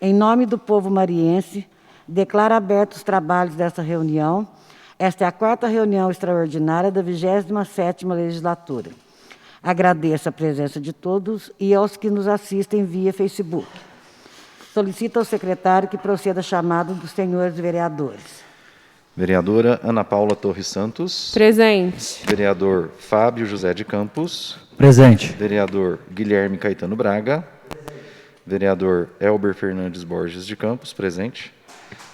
Em nome do povo mariense, declaro abertos os trabalhos desta reunião. Esta é a 4ª reunião extraordinária da 27ª legislatura. Agradeço a presença de todos e aos que nos assistem via Facebook. Solicito ao secretário que proceda a chamada dos senhores vereadores. Vereadora Ana Paula Torres Santos. Presente. Vereador Fábio José de Campos. Presente. Vereador Guilherme Caetano Braga. Vereador Elber Fernandes Borges de Campos, presente.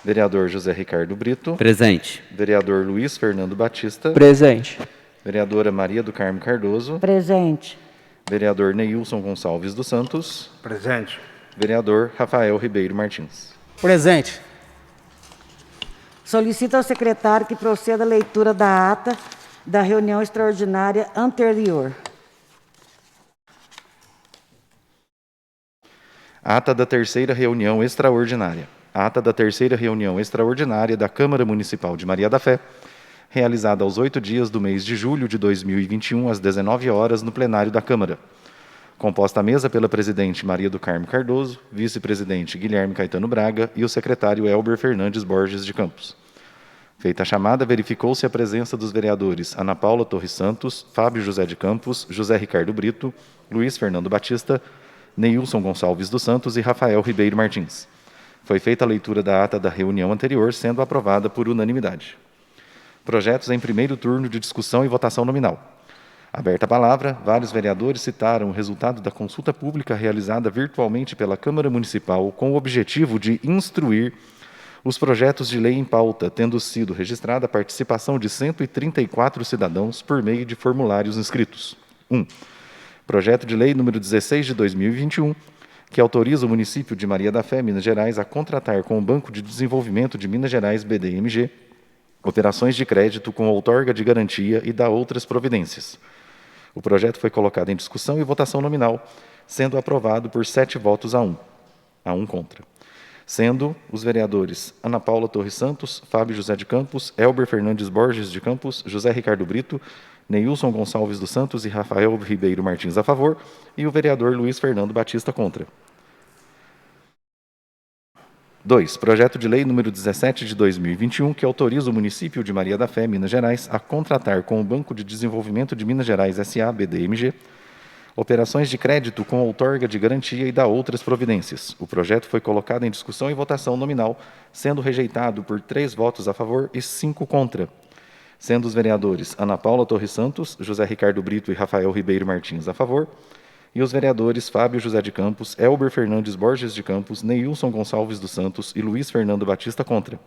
Vereador José Ricardo Brito. Presente. Vereador Luiz Fernando Batista. Presente. Vereadora Maria do Carmo Cardoso. Presente. Vereador Neilson Gonçalves dos Santos. Presente. Vereador Rafael Ribeiro Martins. Presente. Solicito ao secretário que proceda a leitura da ata da reunião extraordinária anterior. Ata da 3ª reunião extraordinária. Ata da 3ª reunião extraordinária da Câmara Municipal de Maria da Fé, realizada aos 8 dias do mês de julho de 2021, às 19 horas, no plenário da Câmara. Composta a mesa pela presidente Maria do Carmo Cardoso, vice-presidente Guilherme Caetano Braga e o secretário Elber Fernandes Borges de Campos. Feita a chamada, verificou-se a presença dos vereadores Ana Paula Torres Santos, Fábio José de Campos, José Ricardo Brito, Luiz Fernando Batista, Neilson Gonçalves dos Santos e Rafael Ribeiro Martins. Foi feita a leitura da ata da reunião anterior, sendo aprovada por unanimidade. Projetos em primeiro turno de discussão e votação nominal. Aberta a palavra, vários vereadores citaram o resultado da consulta pública realizada virtualmente pela Câmara Municipal com o objetivo de instruir os projetos de lei em pauta, tendo sido registrada a participação de 134 cidadãos por meio de formulários inscritos. 1. Projeto de lei número 16 de 2021, que autoriza o município de Maria da Fé, Minas Gerais, a contratar com o Banco de Desenvolvimento de Minas Gerais, BDMG, operações de crédito com outorga de garantia e da outras providências. O projeto foi colocado em discussão e votação nominal, sendo aprovado por 7 votos a 1 contra. Sendo os vereadores Ana Paula Torres Santos, Fábio José de Campos, Elber Fernandes Borges de Campos, José Ricardo Brito, Neilson Gonçalves dos Santos e Rafael Ribeiro Martins a favor, e o vereador Luiz Fernando Batista contra. 2. Projeto de lei número 17 de 2021, que autoriza o município de Maria da Fé, Minas Gerais, a contratar com o Banco de Desenvolvimento de Minas Gerais S.A., BDMG, operações de crédito com outorga de garantia e da outras providências. O projeto foi colocado em discussão e votação nominal, sendo rejeitado por 3 votos a favor e 5 contra. Sendo os vereadores Ana Paula Torres Santos, José Ricardo Brito e Rafael Ribeiro Martins a favor, e os vereadores Fábio José de Campos, Elber Fernandes Borges de Campos, Neilson Gonçalves dos Santos e Luiz Fernando Batista contra.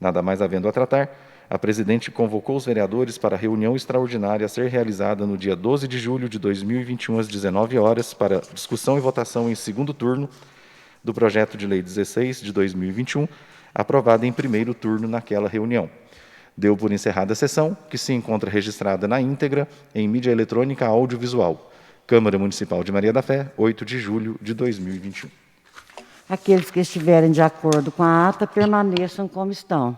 Nada mais havendo a tratar, a presidente convocou os vereadores para a reunião extraordinária a ser realizada no dia 12 de julho de 2021, às 19 horas, para discussão e votação em segundo turno do projeto de lei 16 de 2021, aprovado em primeiro turno naquela reunião. Deu por encerrada a sessão, que se encontra registrada na íntegra em mídia eletrônica audiovisual. Câmara Municipal de Maria da Fé, 8 de julho de 2021. Aqueles que estiverem de acordo com a ata, permaneçam como estão.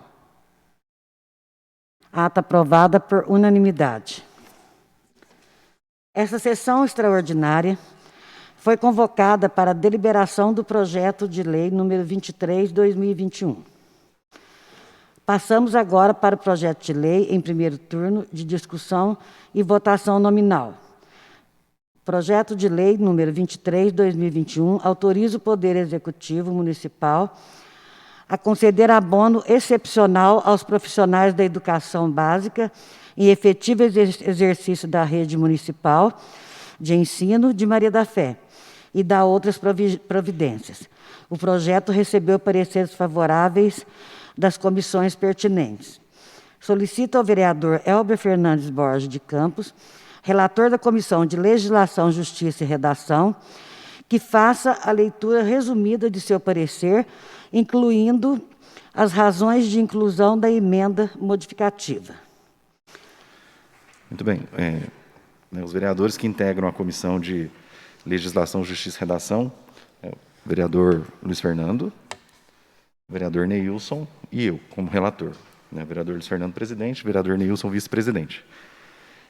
Ata aprovada por unanimidade. Essa sessão extraordinária foi convocada para a deliberação do projeto de lei número 23, de 2021. Passamos agora para o projeto de lei em primeiro turno de discussão e votação nominal. Projeto de lei número 23, de 2021, autoriza o Poder Executivo Municipal a conceder abono excepcional aos profissionais da educação básica em efetivo exercício da rede municipal de ensino de Maria da Fé e da outras providências. O projeto recebeu pareceres favoráveis das comissões pertinentes. Solicito ao vereador Elber Fernandes Borges de Campos, relator da Comissão de Legislação, Justiça e Redação, que faça a leitura resumida de seu parecer, incluindo as razões de inclusão da emenda modificativa. Muito bem. Os vereadores que integram a Comissão de Legislação, Justiça e Redação, o vereador Luiz Fernando, o vereador Neilson e eu, como relator. Vereador Luiz Fernando, presidente, vereador Neilson, vice-presidente.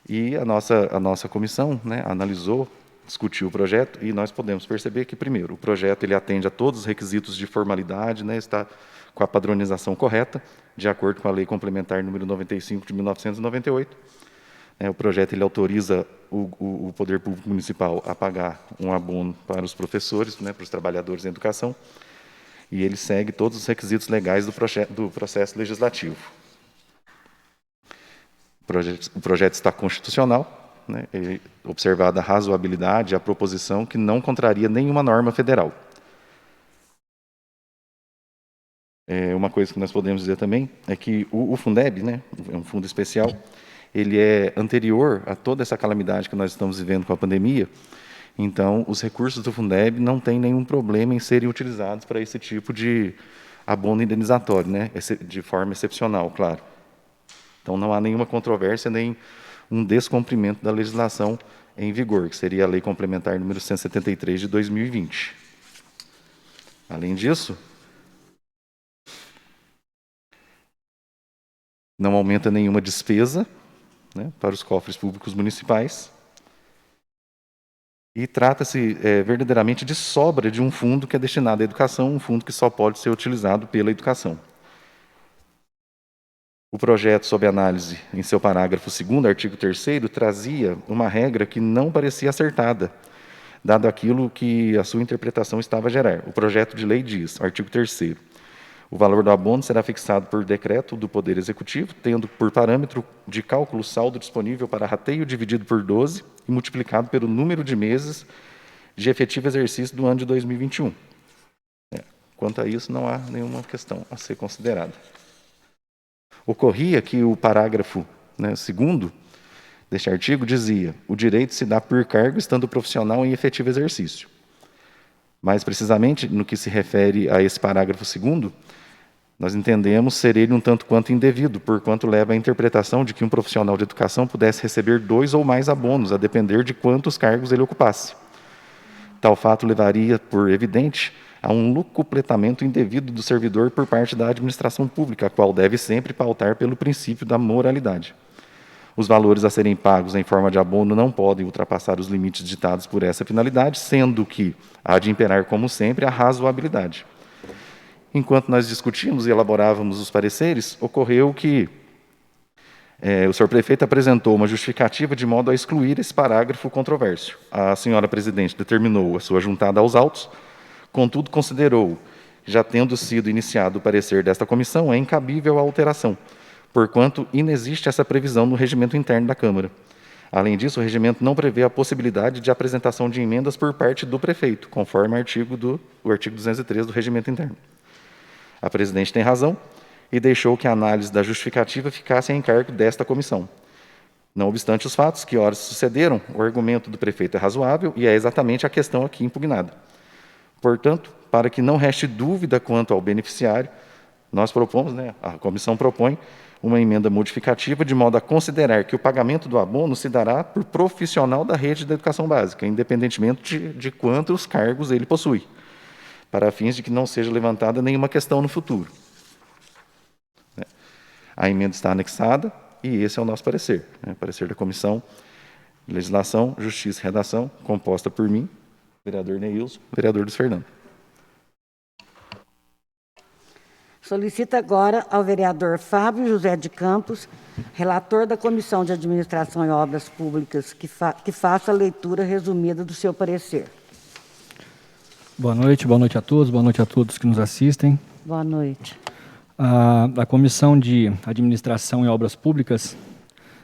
E a nossa comissão analisou discutiu o projeto e nós podemos perceber que, primeiro, o projeto ele atende a todos os requisitos de formalidade, né, está com a padronização correta, de acordo com a Lei Complementar número 95 de 1998. O projeto ele autoriza o Poder Público Municipal a pagar um abono para os professores, né, para os trabalhadores da educação, e ele segue todos os requisitos legais do processo legislativo. O projeto está constitucional, né, observada a razoabilidade e a proposição que não contraria nenhuma norma federal. Uma coisa que nós podemos dizer também é que o Fundeb, né, é um fundo especial, ele é anterior a toda essa calamidade que nós estamos vivendo com a pandemia, então os recursos do Fundeb não têm nenhum problema em serem utilizados para esse tipo de abono indenizatório, né, de forma excepcional, claro. Então não há nenhuma controvérsia nem um descumprimento da legislação em vigor, que seria a Lei Complementar número 173 de 2020. Além disso, não aumenta nenhuma despesa, né, para os cofres públicos municipais, e trata-se verdadeiramente de sobra de um fundo que é destinado à educação, um fundo que só pode ser utilizado pela educação. O projeto, sob análise, em seu parágrafo 2º, artigo 3º, trazia uma regra que não parecia acertada, dado aquilo que a sua interpretação estava a gerar. O projeto de lei diz, artigo 3º, o valor do abono será fixado por decreto do Poder Executivo, tendo por parâmetro de cálculo o saldo disponível para rateio dividido por 12 e multiplicado pelo número de meses de efetivo exercício do ano de 2021. Quanto a isso, não há nenhuma questão a ser considerada. Ocorria que o parágrafo 2º deste artigo dizia: o direito se dá por cargo estando o profissional em efetivo exercício. Mais precisamente, no que se refere a esse parágrafo 2º, nós entendemos ser ele um tanto quanto indevido, porquanto leva à interpretação de que um profissional de educação pudesse receber 2 ou mais abonos, a depender de quantos cargos ele ocupasse. Tal fato levaria, por evidente, a um locupletamento indevido do servidor por parte da administração pública, a qual deve sempre pautar pelo princípio da moralidade. Os valores a serem pagos em forma de abono não podem ultrapassar os limites ditados por essa finalidade, sendo que há de imperar, como sempre, a razoabilidade. Enquanto nós discutíamos e elaborávamos os pareceres, ocorreu que o senhor prefeito apresentou uma justificativa de modo a excluir esse parágrafo controverso. A senhora presidente determinou a sua juntada aos autos, contudo considerou, já tendo sido iniciado o parecer desta comissão, é incabível a alteração, porquanto inexiste essa previsão no regimento interno da Câmara. Além disso, o regimento não prevê a possibilidade de apresentação de emendas por parte do prefeito, conforme o artigo 203 do regimento interno. A presidente tem razão e deixou que a análise da justificativa ficasse a encargo desta comissão. Não obstante os fatos que horas sucederam, o argumento do prefeito é razoável e é exatamente a questão aqui impugnada. Portanto, para que não reste dúvida quanto ao beneficiário, nós propomos, a comissão propõe uma emenda modificativa de modo a considerar que o pagamento do abono se dará por profissional da rede da educação básica, independentemente de quantos cargos ele possui, para fins de que não seja levantada nenhuma questão no futuro. A emenda está anexada e esse é o nosso parecer, parecer da Comissão de Legislação, Justiça e Redação, composta por mim, vereador Neilson, vereador Luiz Fernando. Solicito agora ao vereador Fábio José de Campos, relator da Comissão de Administração e Obras Públicas, que faça a leitura resumida do seu parecer. Boa noite a todos, boa noite a todos que nos assistem. Boa noite. A Comissão de Administração e Obras Públicas,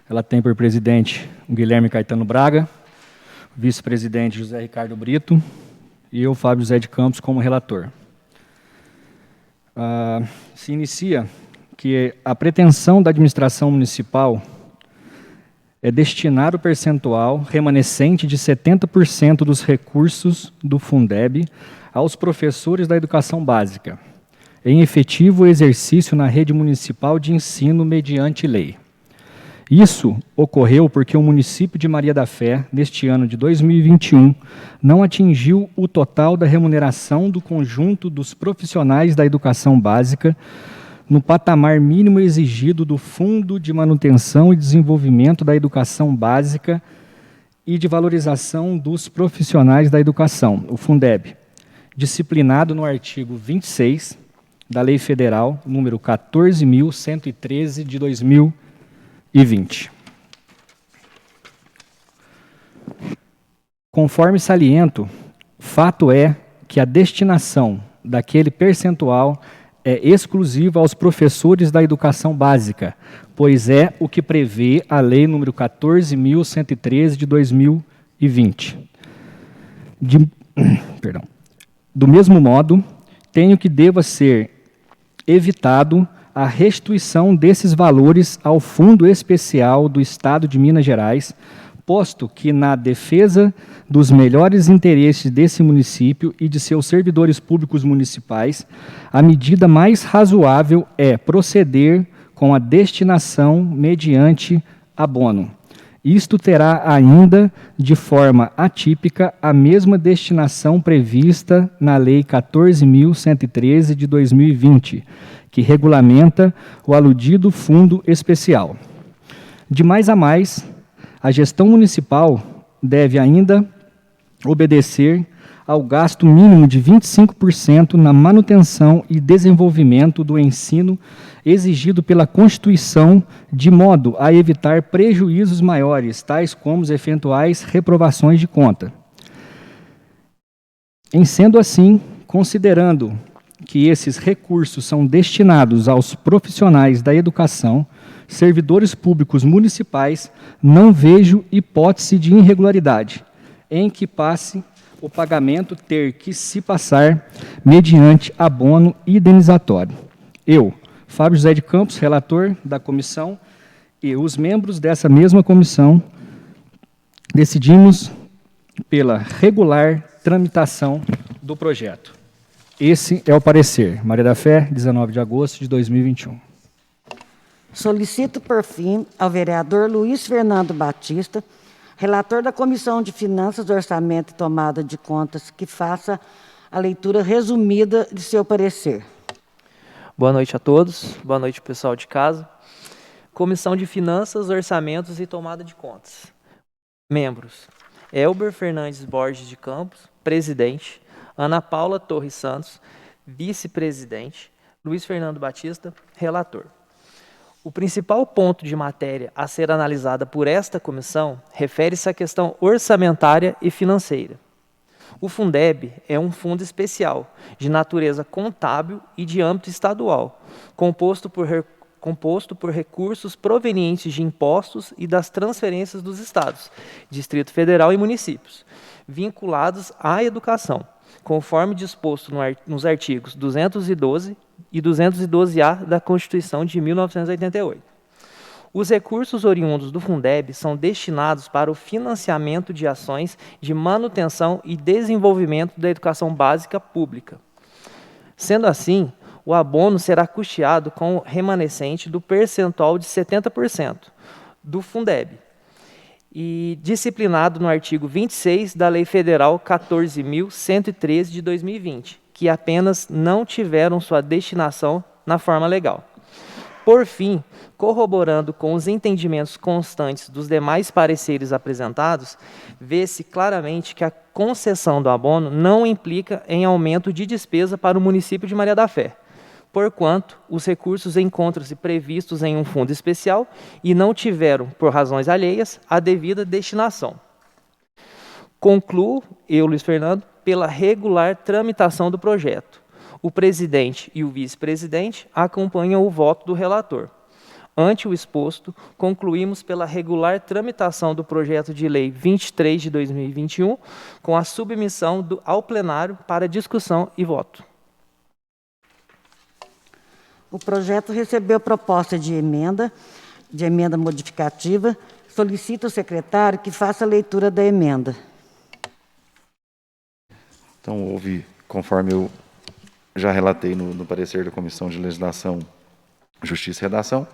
ela tem por presidente o Guilherme Caetano Braga, vice-presidente José Ricardo Brito e eu, Fábio José de Campos, como relator. Se inicia que a pretensão da administração municipal é destinar o percentual remanescente de 70% dos recursos do Fundeb aos professores da educação básica, em efetivo exercício na rede municipal de ensino mediante lei. Isso ocorreu porque o município de Maria da Fé, neste ano de 2021, não atingiu o total da remuneração do conjunto dos profissionais da educação básica no patamar mínimo exigido do Fundo de Manutenção e Desenvolvimento da Educação Básica e de valorização dos profissionais da educação, o Fundeb, disciplinado no artigo 26 da Lei Federal número 14.113 de 2020. Conforme saliento, fato é que a destinação daquele percentual é exclusiva aos professores da educação básica, pois é o que prevê a Lei número 14.113 de 2020. Do mesmo modo, tenho que deva ser evitado a restituição desses valores ao Fundo Especial do Estado de Minas Gerais, posto que, na defesa dos melhores interesses desse município e de seus servidores públicos municipais, a medida mais razoável é proceder com a destinação mediante abono. Isto terá ainda, de forma atípica, a mesma destinação prevista na Lei 14.113 de 2020, que regulamenta o aludido Fundo Especial. De mais a mais, a gestão municipal deve ainda obedecer ao gasto mínimo de 25% na manutenção e desenvolvimento do ensino exigido pela Constituição, de modo a evitar prejuízos maiores, tais como as eventuais reprovações de conta. Em sendo assim, considerando que esses recursos são destinados aos profissionais da educação, servidores públicos municipais, não vejo hipótese de irregularidade em que passe o pagamento ter que se passar mediante abono indenizatório. Eu, Fábio José de Campos, relator da comissão, e os membros dessa mesma comissão decidimos pela regular tramitação do projeto. Esse é o parecer. Maria da Fé, 19 de agosto de 2021. Solicito, por fim, ao vereador Luiz Fernando Batista, relator da Comissão de Finanças, Orçamento e Tomada de Contas, que faça a leitura resumida de seu parecer. Boa noite a todos, boa noite pessoal de casa. Comissão de Finanças, Orçamentos e Tomada de Contas. Membros: Elber Fernandes Borges de Campos, presidente. Ana Paula Torres Santos, vice-presidente. Luiz Fernando Batista, relator. O principal ponto de matéria a ser analisada por esta comissão refere-se à questão orçamentária e financeira. O Fundeb é um fundo especial, de natureza contábil e de âmbito estadual, composto por recursos provenientes de impostos e das transferências dos estados, Distrito Federal e municípios, vinculados à educação, conforme disposto nos artigos 212 e 212-A da Constituição de 1988. Os recursos oriundos do Fundeb são destinados para o financiamento de ações de manutenção e desenvolvimento da educação básica pública. Sendo assim, o abono será custeado com o remanescente do percentual de 70% do Fundeb, e disciplinado no artigo 26 da Lei Federal 14.113 de 2020, que apenas não tiveram sua destinação na forma legal. Por fim, corroborando com os entendimentos constantes dos demais pareceres apresentados, vê-se claramente que a concessão do abono não implica em aumento de despesa para o município de Maria da Fé, porquanto os recursos encontram-se previstos em um fundo especial e não tiveram, por razões alheias, a devida destinação. Concluo, eu, Luiz Fernando, pela regular tramitação do projeto. O presidente e o vice-presidente acompanham o voto do relator. Ante o exposto, concluímos pela regular tramitação do projeto de lei 23 de 2021, com a submissão ao plenário para discussão e voto. O projeto recebeu proposta de emenda modificativa. Solicito ao secretário que faça a leitura da emenda. Então, houve, conforme eu já relatei no parecer da Comissão de Legislação, Justiça e Redação,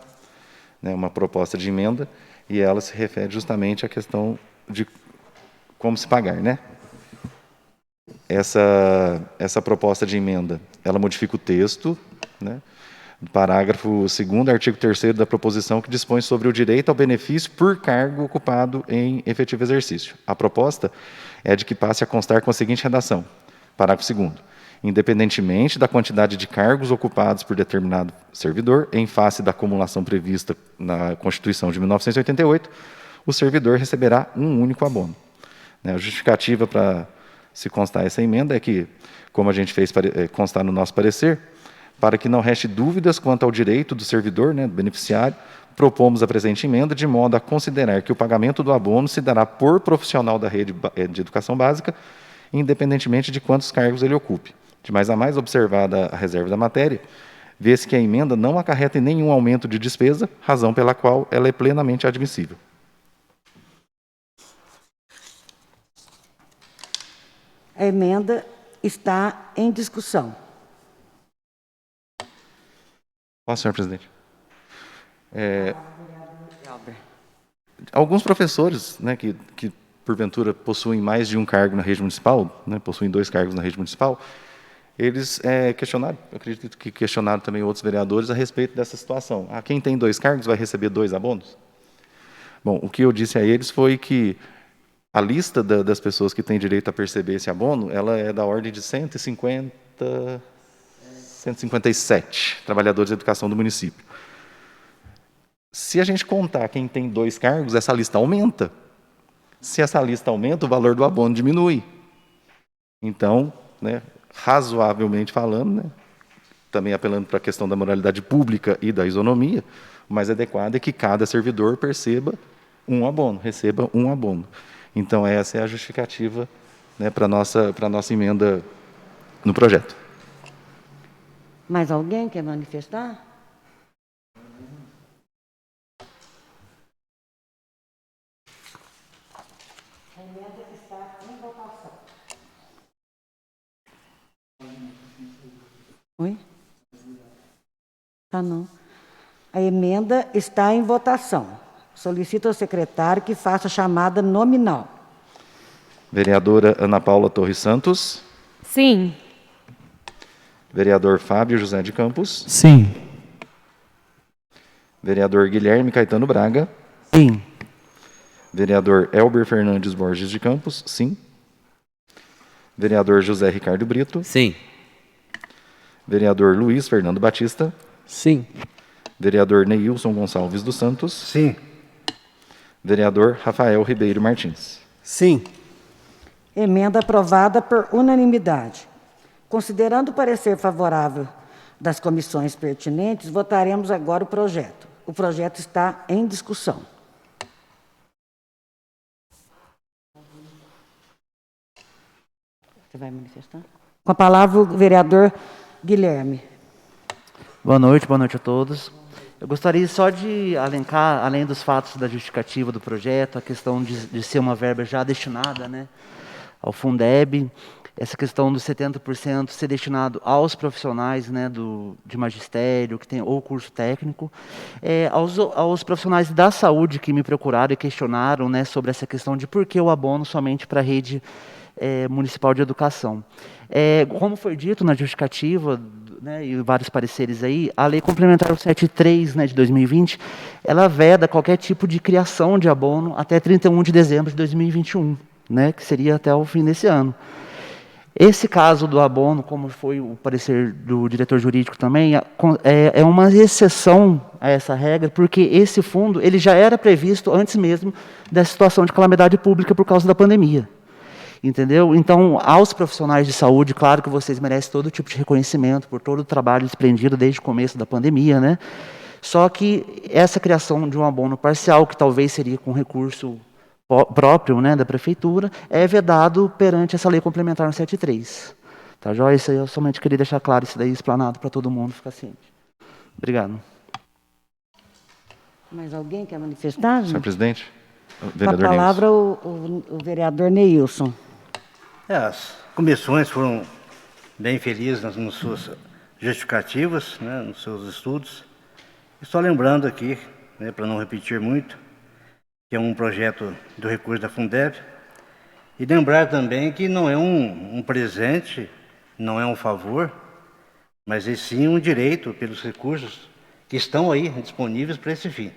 né, uma proposta de emenda, e ela se refere justamente à questão de como se pagar, né? Essa proposta de emenda, ela modifica o texto, né, Parágrafo 2º, artigo 3º da proposição, que dispõe sobre o direito ao benefício por cargo ocupado em efetivo exercício. A proposta é de que passe a constar com a seguinte redação. Parágrafo 2º. Independentemente da quantidade de cargos ocupados por determinado servidor, em face da acumulação prevista na Constituição de 1988, o servidor receberá um único abono. A justificativa para se constar essa emenda é que, como a gente fez constar no nosso parecer, para que não reste dúvidas quanto ao direito do servidor, do beneficiário, propomos a presente emenda de modo a considerar que o pagamento do abono se dará por profissional da rede de educação básica, independentemente de quantos cargos ele ocupe. De mais a mais, observada a reserva da matéria, vê-se que a emenda não acarreta em nenhum aumento de despesa, razão pela qual ela é plenamente admissível. A emenda está em discussão. Posso, senhor presidente? Alguns professores, que porventura possuem mais de um cargo na rede municipal, possuem 2 cargos na rede municipal, eles questionaram, eu acredito que questionaram também outros vereadores a respeito dessa situação. Quem tem 2 cargos vai receber 2 abonos? Bom, o que eu disse a eles foi que a lista das pessoas que têm direito a perceber esse abono, ela é da ordem de 157 trabalhadores de educação do município. Se a gente contar quem tem 2 cargos, essa lista aumenta. Se essa lista aumenta, o valor do abono diminui. Então, razoavelmente falando, também apelando para a questão da moralidade pública e da isonomia, o mais adequado é que cada servidor receba um abono. Então, essa é a justificativa para a nossa emenda no projeto. Mais alguém quer manifestar? A emenda está em votação. Oi? Não. A emenda está em votação. Solicito ao secretário que faça a chamada nominal. Vereadora Ana Paula Torres Santos. Sim. Vereador Fábio José de Campos. Sim. Vereador Guilherme Caetano Braga. Sim. Vereador Elber Fernandes Borges de Campos. Sim. Vereador José Ricardo Brito. Sim. Vereador Luiz Fernando Batista. Sim. Vereador Neilson Gonçalves dos Santos. Sim. Vereador Rafael Ribeiro Martins. Sim. Emenda aprovada por unanimidade. Considerando o parecer favorável das comissões pertinentes, votaremos agora o projeto. O projeto está em discussão. Você vai manifestar? Com a palavra o vereador Guilherme. Boa noite a todos. Eu gostaria só de alencar, além dos fatos da justificativa do projeto, a questão de ser uma verba já destinada ao Fundeb, essa questão dos 70% ser destinado aos profissionais de magistério, que tem ou curso técnico, aos profissionais da saúde que me procuraram e questionaram sobre essa questão de por que o abono somente para a rede municipal de educação. Como foi dito na justificativa, e vários pareceres aí, a Lei Complementar 73, de 2020, ela veda qualquer tipo de criação de abono até 31 de dezembro de 2021, que seria até o fim desse ano. Esse caso do abono, como foi o parecer do diretor jurídico também, é uma exceção a essa regra, porque esse fundo ele já era previsto antes mesmo da situação de calamidade pública por causa da pandemia. Entendeu? Então, aos profissionais de saúde, claro que vocês merecem todo tipo de reconhecimento por todo o trabalho desprendido desde o começo da pandemia, Só que essa criação de um abono parcial, que talvez seria com recurso próprio da prefeitura, é vedado perante essa lei complementar 173. Tá, joia? Isso aí eu somente queria deixar claro, isso daí explanado para todo mundo ficar ciente. Obrigado. Mais alguém quer manifestar? Senhor presidente, o Com a vereador palavra o vereador Neilson. As comissões foram bem felizes nas suas justificativas, nos seus estudos. E só lembrando aqui, para não repetir muito, que é um projeto do recurso da Fundeb. E lembrar também que não é um presente, não é um favor, mas e sim um direito pelos recursos que estão aí disponíveis para esse fim.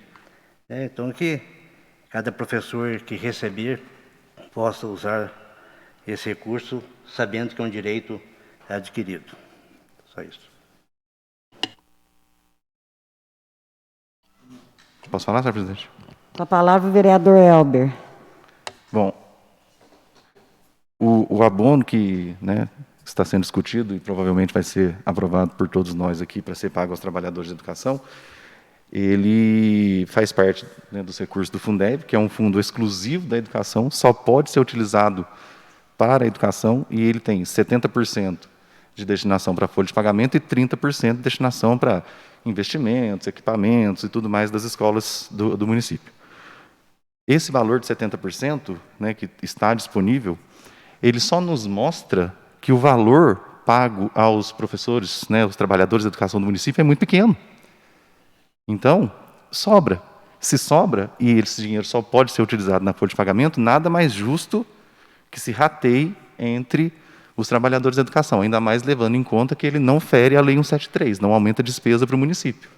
Então, que cada professor que receber possa usar esse recurso sabendo que é um direito adquirido. Só isso. Posso falar, senhor presidente? Com a palavra, o vereador Elber. Bom, o abono que, né, está sendo discutido e provavelmente vai ser aprovado por todos nós aqui para ser pago aos trabalhadores de educação, ele faz parte, né, dos recursos do Fundeb, que é um fundo exclusivo da educação, só pode ser utilizado para a educação, e ele tem 70% de destinação para folha de pagamento e 30% de destinação para investimentos, equipamentos e tudo mais das escolas do município. Esse valor de 70%, né, que está disponível, ele só nos mostra que o valor pago aos professores, né, os trabalhadores da educação do município é muito pequeno. Então, sobra. Se sobra, e esse dinheiro só pode ser utilizado na folha de pagamento, nada mais justo que se rateie entre os trabalhadores da educação, ainda mais levando em conta que ele não fere a Lei 173, não aumenta a despesa para o município.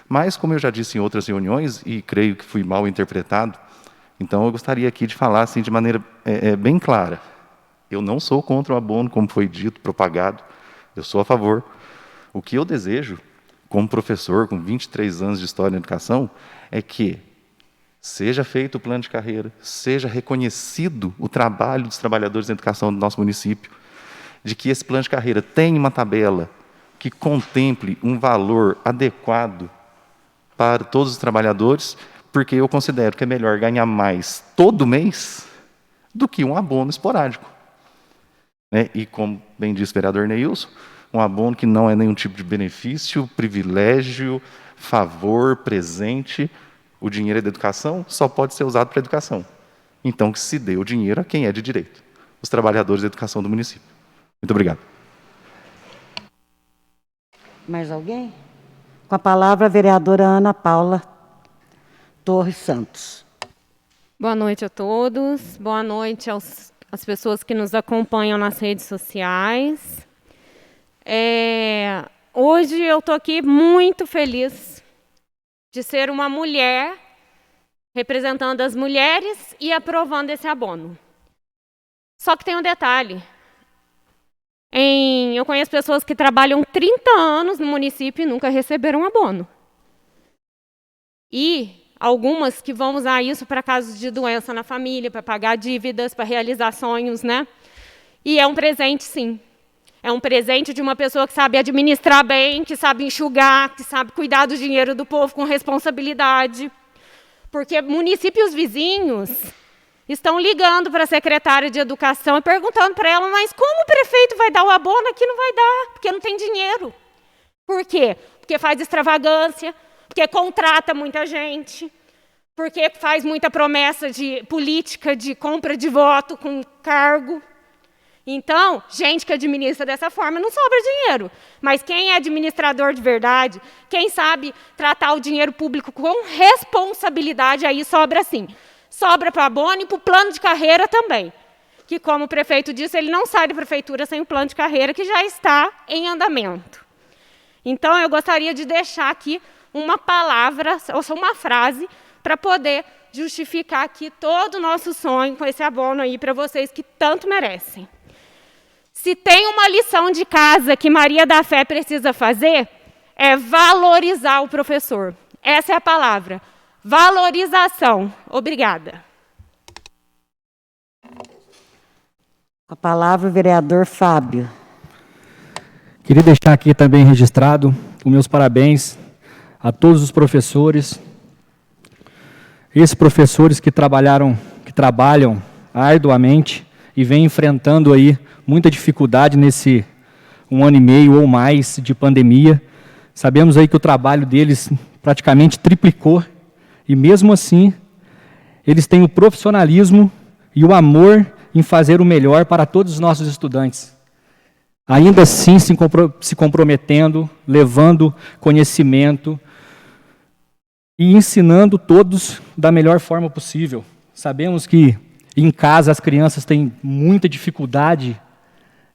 Mas, como eu já disse em outras reuniões, e creio que fui mal interpretado, então eu gostaria aqui de falar assim, de maneira bem clara. Eu não sou contra o abono, como foi dito, propagado, eu sou a favor. O que eu desejo, como professor, com 23 anos de história na educação, é que seja feito o plano de carreira, seja reconhecido o trabalho dos trabalhadores da educação do nosso município, de que esse plano de carreira tenha uma tabela que contemple um valor adequado para todos os trabalhadores, porque eu considero que é melhor ganhar mais todo mês do que um abono esporádico. E, como bem disse o vereador Neilson, um abono que não é nenhum tipo de benefício, privilégio, favor, presente. O dinheiro é da educação, só pode ser usado para a educação. Então, que se dê o dinheiro a quem é de direito, os trabalhadores da educação do município. Muito obrigado. Mais alguém? Com a palavra, a vereadora Ana Paula Torres Santos. Boa noite a todos. Boa noite às pessoas que nos acompanham nas redes sociais. Hoje eu estou aqui muito feliz de ser uma mulher representando as mulheres e aprovando esse abono. Só que tem um detalhe. Eu conheço pessoas que trabalham 30 anos no município e nunca receberam abono. E algumas que vão usar isso para casos de doença na família, para pagar dívidas, para realizar sonhos, né? E é um presente, sim. É um presente de uma pessoa que sabe administrar bem, que sabe enxugar, que sabe cuidar do dinheiro do povo com responsabilidade. Porque municípios vizinhos estão ligando para a secretária de Educação e perguntando para ela, mas como o prefeito vai dar o abono? Aqui não vai dar, porque não tem dinheiro. Por quê? Porque faz extravagância, porque contrata muita gente, porque faz muita promessa de política, de compra de voto com cargo. Então, gente que administra dessa forma não sobra dinheiro. Mas quem é administrador de verdade, quem sabe tratar o dinheiro público com responsabilidade, aí sobra sim. Sobra para abono e para o plano de carreira também. Que, como o prefeito disse, ele não sai da prefeitura sem o plano de carreira, que já está em andamento. Então, eu gostaria de deixar aqui uma palavra, ou só uma frase, para poder justificar aqui todo o nosso sonho com esse abono aí para vocês que tanto merecem. Se tem uma lição de casa que Maria da Fé precisa fazer, é valorizar o professor. Essa é a palavra. Valorização. Obrigada. Com a palavra, o vereador Fábio. Queria deixar aqui também registrado os meus parabéns a todos os professores, esses professores que trabalham arduamente e vêm enfrentando aí muita dificuldade nesse 1 ano e meio ou mais de pandemia. Sabemos aí que o trabalho deles praticamente triplicou e mesmo assim eles têm o profissionalismo e o amor em fazer o melhor para todos os nossos estudantes. Ainda assim se comprometendo, levando conhecimento e ensinando todos da melhor forma possível. Sabemos que em casa as crianças têm muita dificuldade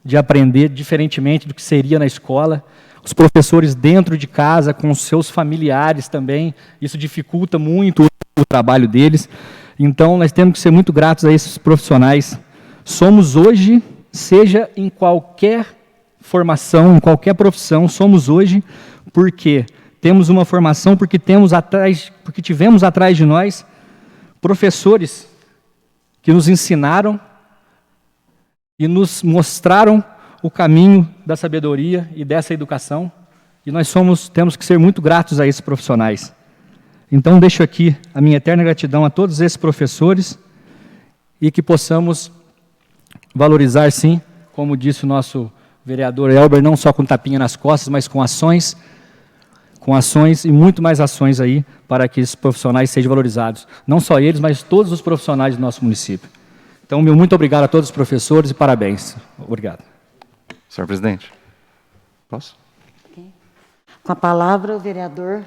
de aprender diferentemente do que seria na escola. Os professores dentro de casa, com os seus familiares também, isso dificulta muito o trabalho deles. Então, nós temos que ser muito gratos a esses profissionais. Somos hoje, seja em qualquer formação, em qualquer profissão, somos hoje porque temos uma formação, porque tivemos atrás de nós professores que nos ensinaram e nos mostraram o caminho da sabedoria e dessa educação, e nós temos que ser muito gratos a esses profissionais. Então, deixo aqui a minha eterna gratidão a todos esses professores e que possamos valorizar, sim, como disse o nosso vereador Elber, não só com tapinha nas costas, mas com ações e muito mais ações aí para que esses profissionais sejam valorizados. Não só eles, mas todos os profissionais do nosso município. Então, meu muito obrigado a todos os professores e parabéns. Obrigado. Senhor presidente, posso? Com a palavra, o vereador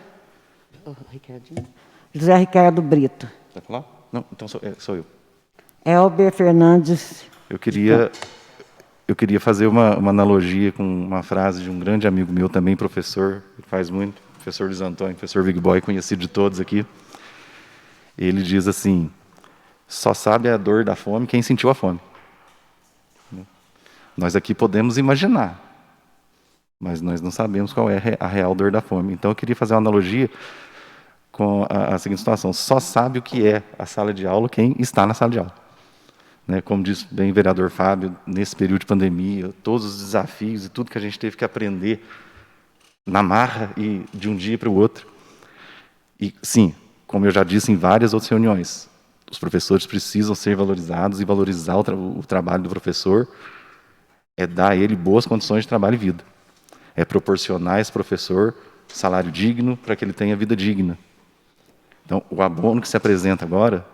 José Ricardo Brito. Vai falar? Não, então sou eu. Elber Fernandes. Eu queria fazer uma analogia com uma frase de um grande amigo meu, também professor, que faz muito, professor Luiz Antônio, professor Big Boy, conhecido de todos aqui. Ele diz assim: só sabe a dor da fome quem sentiu a fome. Nós aqui podemos imaginar, mas nós não sabemos qual é a real dor da fome. Então, eu queria fazer uma analogia com a seguinte situação: só sabe o que é a sala de aula quem está na sala de aula. Né, como disse bem o vereador Fábio, nesse período de pandemia, todos os desafios e tudo que a gente teve que aprender na marra e de um dia para o outro. E, sim, como eu já disse em várias outras reuniões, os professores precisam ser valorizados, e valorizar o trabalho do professor é dar a ele boas condições de trabalho e vida. É proporcionar a esse professor salário digno para que ele tenha vida digna. Então, o abono que se apresenta agora,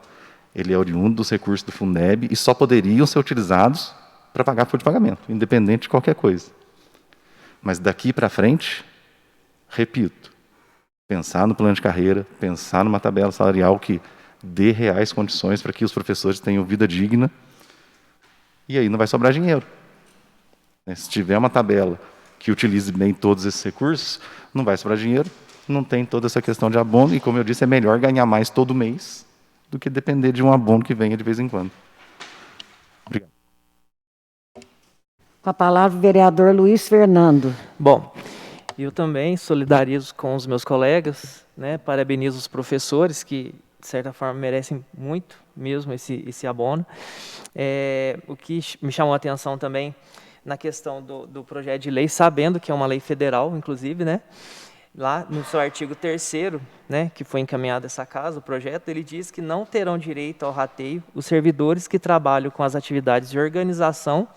ele é oriundo dos recursos do Fundeb e só poderiam ser utilizados para pagar folha de pagamento, independente de qualquer coisa. Mas daqui para frente, repito, pensar no plano de carreira, pensar numa tabela salarial que dê reais condições para que os professores tenham vida digna, e aí não vai sobrar dinheiro. Se tiver uma tabela que utilize bem todos esses recursos, não vai sobrar dinheiro, não tem toda essa questão de abono, e como eu disse, é melhor ganhar mais todo mês do que depender de um abono que venha de vez em quando. Obrigado. Com a palavra, o vereador Luiz Fernando. Bom, eu também solidarizo com os meus colegas, né, parabenizo os professores que, de certa forma, merecem muito mesmo esse abono. O que me chamou a atenção também na questão do projeto de lei, sabendo que é uma lei federal, inclusive, né? Lá no seu artigo 3º, né, que foi encaminhado a essa casa, o projeto, ele diz que não terão direito ao rateio os servidores que trabalham com as atividades de organização,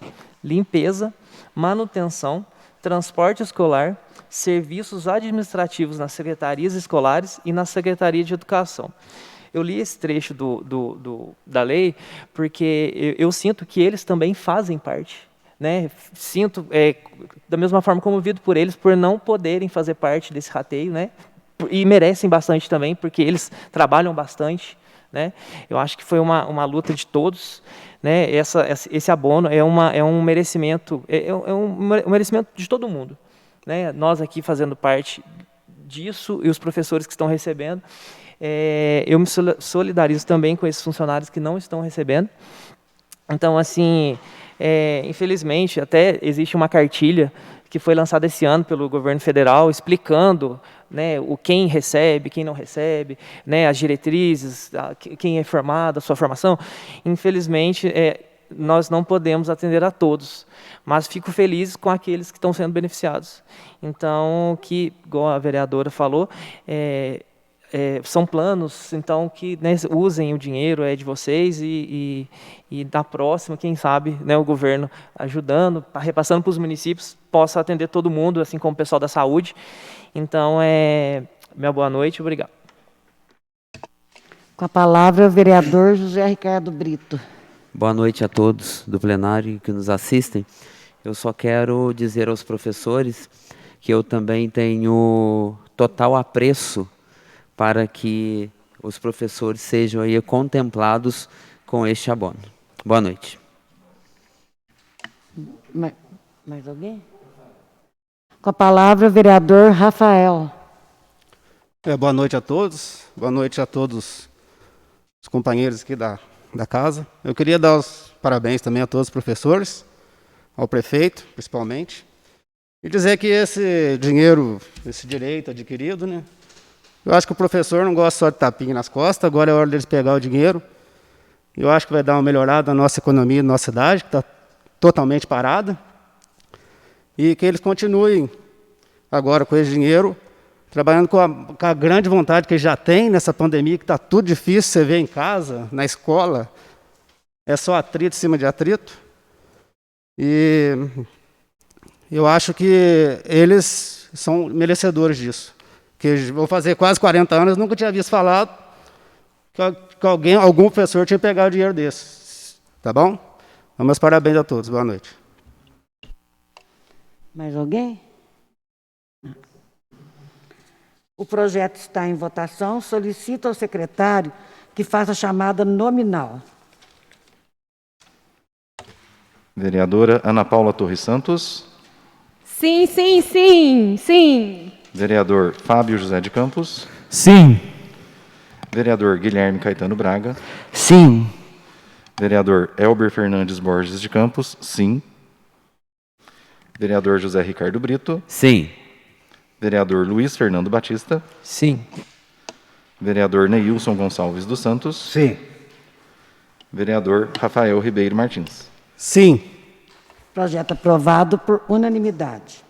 limpeza, manutenção, transporte escolar, serviços administrativos nas secretarias escolares e na Secretaria de Educação. Eu li esse trecho da lei porque eu sinto que eles também fazem parte. Né, sinto, da mesma forma, comovido por eles, por não poderem fazer parte desse rateio, né, e merecem bastante também, porque eles trabalham bastante. Né, eu acho que foi uma luta de todos. Né, esse abono é um merecimento, um merecimento de todo mundo. Né, nós aqui fazendo parte disso e os professores que estão recebendo. Eu me solidarizo também com esses funcionários que não estão recebendo. Então, assim, infelizmente, até existe uma cartilha que foi lançada esse ano pelo governo federal, explicando, né, quem recebe, quem não recebe, né, as diretrizes, quem é formado, a sua formação. Infelizmente, nós não podemos atender a todos, mas fico feliz com aqueles que estão sendo beneficiados. Então, que, igual a vereadora falou, são planos, então, que, né, usem o dinheiro de vocês e da próxima, quem sabe, né, o governo ajudando, repassando para os municípios, possa atender todo mundo, assim como o pessoal da saúde. Então, minha boa noite, obrigado. Com a palavra, o vereador José Ricardo Brito. Boa noite a todos do plenário que nos assistem. Eu só quero dizer aos professores que eu também tenho total apreço para que os professores sejam aí contemplados com este abono. Boa noite. Mais alguém? Com a palavra, o vereador Rafael. Boa noite a todos. Boa noite a todos os companheiros aqui da casa. Eu queria dar os parabéns também a todos os professores, ao prefeito, principalmente, e dizer que esse dinheiro, esse direito adquirido, né? Eu acho que o professor não gosta só de tapinha nas costas, agora é hora deles pegar o dinheiro. Eu acho que vai dar uma melhorada na nossa economia, na nossa cidade, que está totalmente parada. E que eles continuem agora com esse dinheiro, trabalhando com a grande vontade que eles já têm nessa pandemia, que está tudo difícil, você vê em casa, na escola, é só atrito em cima de atrito. E eu acho que eles são merecedores disso. Que vou fazer quase 40 anos, nunca tinha visto falar que algum professor tinha pegado dinheiro desses. Tá bom? Então, meus parabéns a todos. Boa noite. Mais alguém? O projeto está em votação. Solicito ao secretário que faça a chamada nominal. Vereadora Ana Paula Torres Santos. Sim, sim, sim, sim. Vereador Fábio José de Campos. Sim. Vereador Guilherme Caetano Braga. Sim. Vereador Elber Fernandes Borges de Campos. Sim. Vereador José Ricardo Brito. Sim. Vereador Luiz Fernando Batista. Sim. Vereador Neilson Gonçalves dos Santos. Sim. Vereador Rafael Ribeiro Martins. Sim. Projeto aprovado por unanimidade.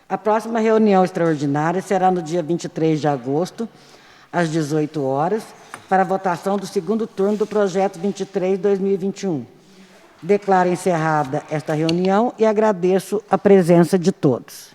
A próxima reunião extraordinária será no dia 23 de agosto, às 18 horas, para a votação do segundo turno do projeto 23/2021. Declaro encerrada esta reunião e agradeço a presença de todos.